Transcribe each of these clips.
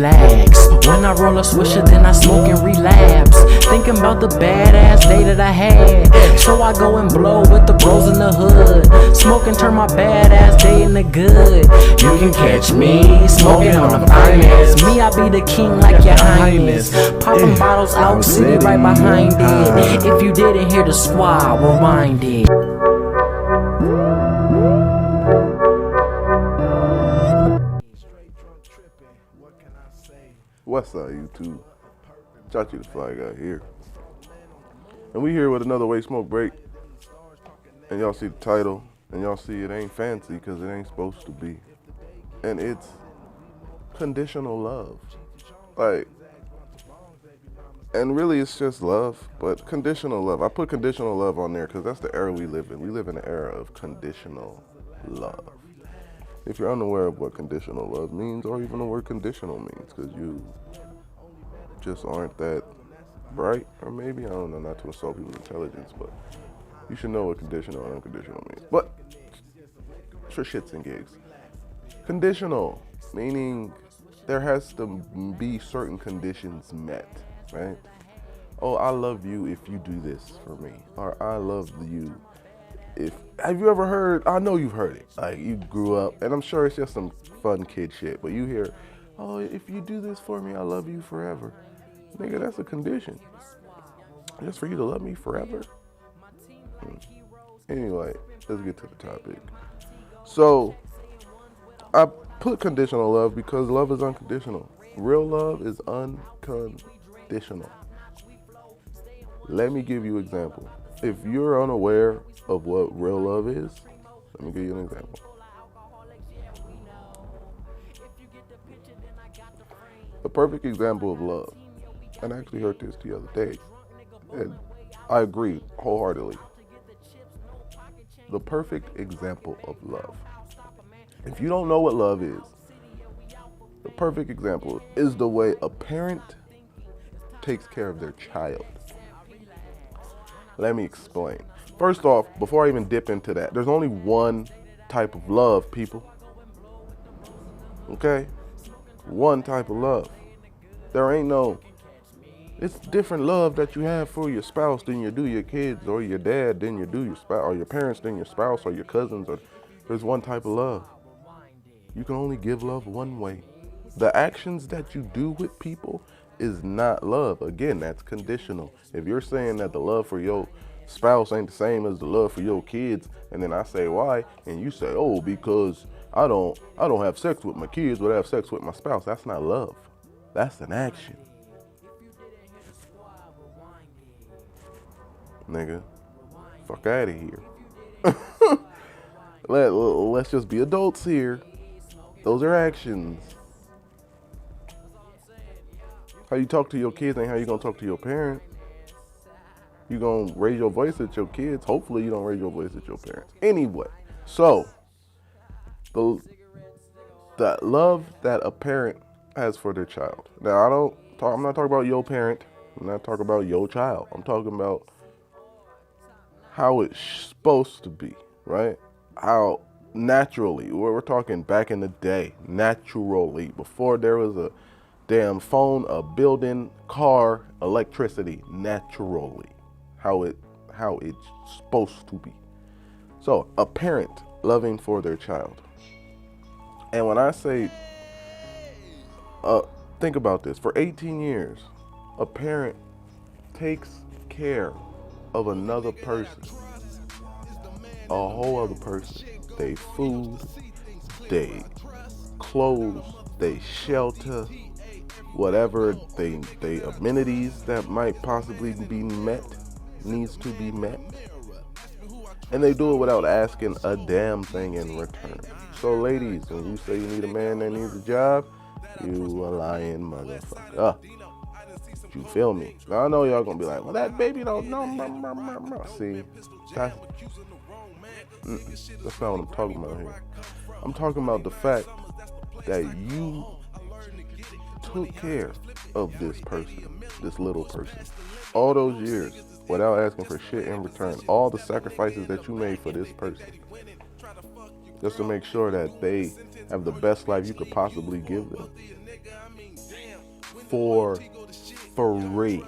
relax. When I roll a swisher, then I smoke and relapse. Thinking about the badass day that I had. So I go and blow with the bros in the hood. Smoke and turn my badass day into good. You can catch me smoking on the finest. Me, I be the king like your highness. Popping bottles out city right behind it. If you didn't hear the squad, rewind it. What's up, YouTube? Chachi the Fly Guy here. And we here with another Way Smoke Break. And y'all see the title. And y'all see it ain't fancy because it ain't supposed to be. And it's conditional love. Like, and really it's just love, but conditional love. I put conditional love on there because that's the era we live in. We live in an era of conditional love. If you're unaware of what conditional love means, or even the word conditional means, because you just aren't that bright, or maybe, I don't know, not to insult people's intelligence, but you should know what conditional and unconditional means. But for shits and gigs. Conditional, meaning there has to be certain conditions met, right? Oh, I love you if you do this for me, or I love you. Have you ever heard, I know you've heard it, like you grew up, and I'm sure it's just some fun kid shit, but you hear, oh, if you do this for me, I love you forever. Nigga, that's a condition. Just for you to love me forever? Anyway, let's get to the topic. So, I put conditional love because love is unconditional. Real love is unconditional. Let me give you an example. If you're unaware of what real love is, let me give you an example. The perfect example of love, and I actually heard this the other day, and I agree wholeheartedly. The perfect example of love. If you don't know what love is, the perfect example is the way a parent takes care of their child. Let me explain. First off, before I even dip into that, there's only one type of love, people. Okay? One type of love. There ain't no, it's different love that you have for your spouse than you do your kids, or your dad than you do your spouse, or your parents than your spouse, or your cousins, or there's one type of love. You can only give love one way. The actions that you do with people is not love. Again, that's conditional. If you're saying that the love for your spouse ain't the same as the love for your kids, and then I say why, and you say, oh, because I don't have sex with my kids, but I have sex with my spouse. That's not love. That's an action. Nigga, fuck out of here. Let's just be adults here. Those are actions. How you talk to your kids ain't how you gonna talk to your parents. You gonna raise your voice at your kids. Hopefully you don't raise your voice at your parents. Anyway, so the love that a parent has for their child. Now I'm not talking about your parent. I'm not talking about your child. I'm talking about how it's supposed to be, right? How naturally, we're talking back in the day, naturally, before there was a damn phone, a building, car, electricity, naturally, how it's supposed to be. So a parent loving for their child. And when I say, think about this, for 18 years, a parent takes care of another person, a whole other person. They food, they clothes, they shelter, whatever they amenities that might possibly be met, needs to be met. And they do it without asking a damn thing in return. So ladies, when you say you need a man that needs a job, you a lying motherfucker. You feel me? Now I know y'all gonna be like, well, that baby don't know. See, that's not what I'm talking about here. I'm talking about the fact that you took care of this person, this little person, all those years without asking for shit in return. All the sacrifices that you made for this person, just to make sure that they have the best life you could possibly give them. for free.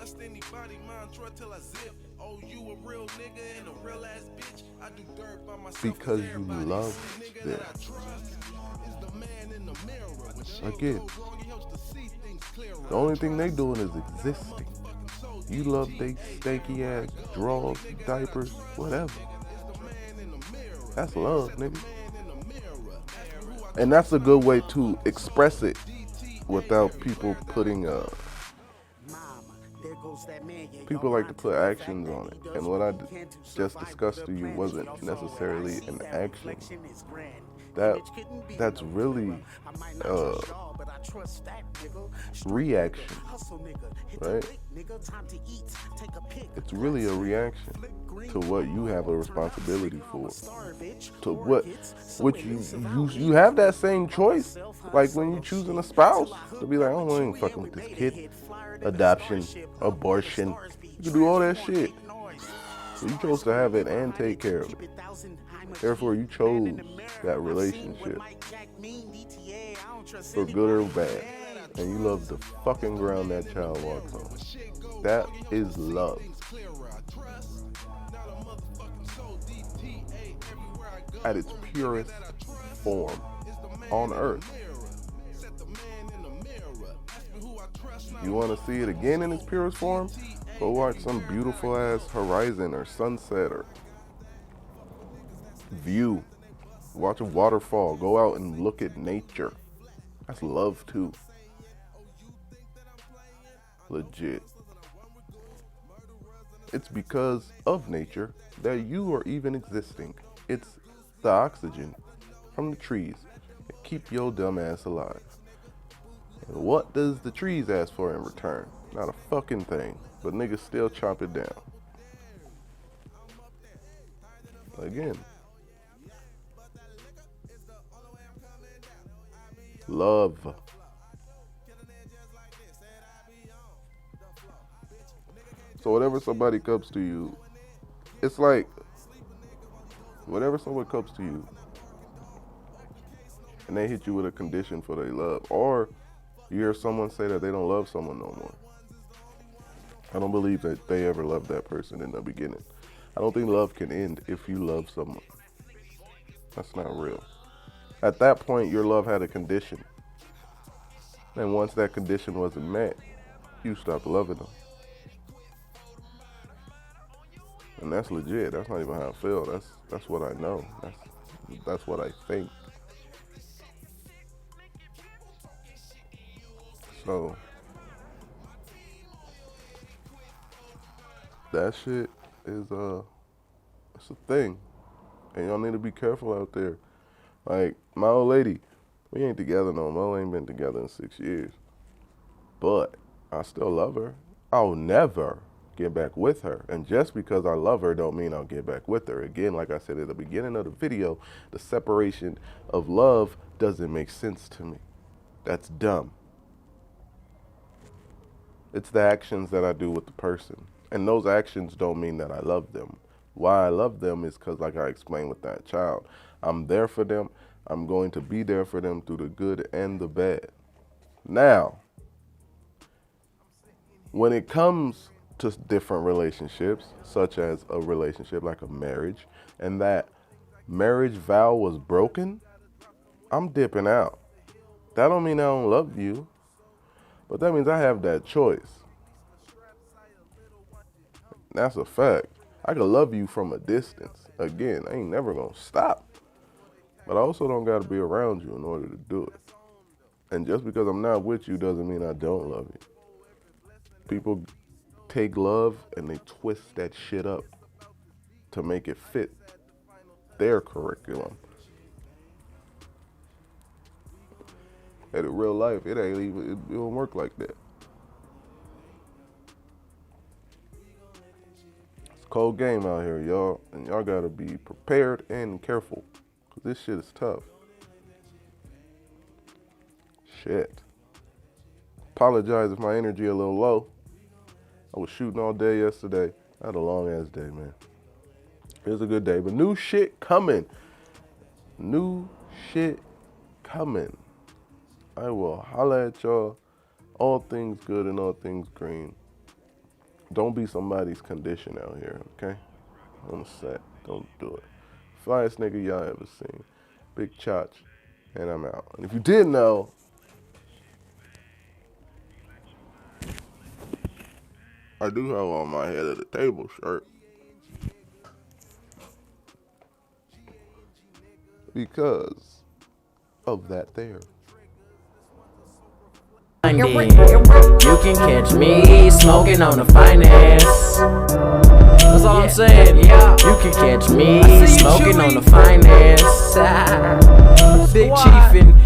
Because you love them. Again, the only thing they doing is existing. You love they stanky ass drawers, diapers, whatever. That's love, nigga. And that's a good way to express it without people putting people like to put actions on it. And what I just discussed to you wasn't necessarily an action. That's really reaction, right? It's really a reaction to what you have a responsibility for, to which you have that same choice, like when you choosing a spouse, to be like, I don't ain't fucking with this kid, adoption, abortion, you can do all that shit. So you chose to have it and take care of it. Therefore, you chose that relationship for good or bad, and you love the fucking ground that child walks on. That is love. At its purest form on earth. You want to see it again in its purest form? Go watch some beautiful ass horizon or sunset or view. Watch a waterfall. Go out and look at nature. That's love too. Legit. It's because of nature that you are even existing. It's the oxygen from the trees that keep your dumb ass alive. And what does the trees ask for in return? Not a fucking thing. But niggas still chop it down. Again. Love. So whenever somebody comes to you, it's like, whenever someone comes to you and they hit you with a condition for their love, or you hear someone say that they don't love someone no more, I don't believe that they ever loved that person in the beginning. I don't think love can end if you love someone. That's not real. At that point, your love had a condition. And once that condition wasn't met, you stopped loving them. And that's legit. That's not even how I feel. That's what I know. That's what I think. So that shit is it's a thing. And y'all need to be careful out there. Like my old lady, we ain't together no more. Ain't been together in 6 years. But I still love her. I'll never get back with her. And just because I love her don't mean I'll get back with her. Again, like I said at the beginning of the video, the separation of love doesn't make sense to me. That's dumb. It's the actions that I do with the person. And those actions don't mean that I love them. Why I love them is because, like I explained with that child, I'm there for them. I'm going to be there for them through the good and the bad. Now, when it comes to different relationships, such as a relationship like a marriage, and that marriage vow was broken, I'm dipping out. That don't mean I don't love you, but that means I have that choice. That's a fact. I can love you from a distance. Again, I ain't never gonna stop. But I also don't gotta be around you in order to do it. And just because I'm not with you doesn't mean I don't love you. People take love and they twist that shit up to make it fit their curriculum. And in real life, it don't work like that. It's a cold game out here, y'all. And y'all gotta be prepared and careful. Cause this shit is tough. Shit. Apologize if my energy a little low. I was shooting all day yesterday. I had a long ass day, man. It was a good day, but new shit coming. New shit coming. I will holla at y'all All things good and all things green. Don't be somebody's condition out here, okay? On the set. Don't do it. Flyest nigga y'all ever seen. Big Chach. And I'm out. And if you didn't know, I do have on my head of the table shirt. Because of that there. You can catch me smoking on the finest. That's all I'm saying. You can catch me smoking on the finest. Big Chief and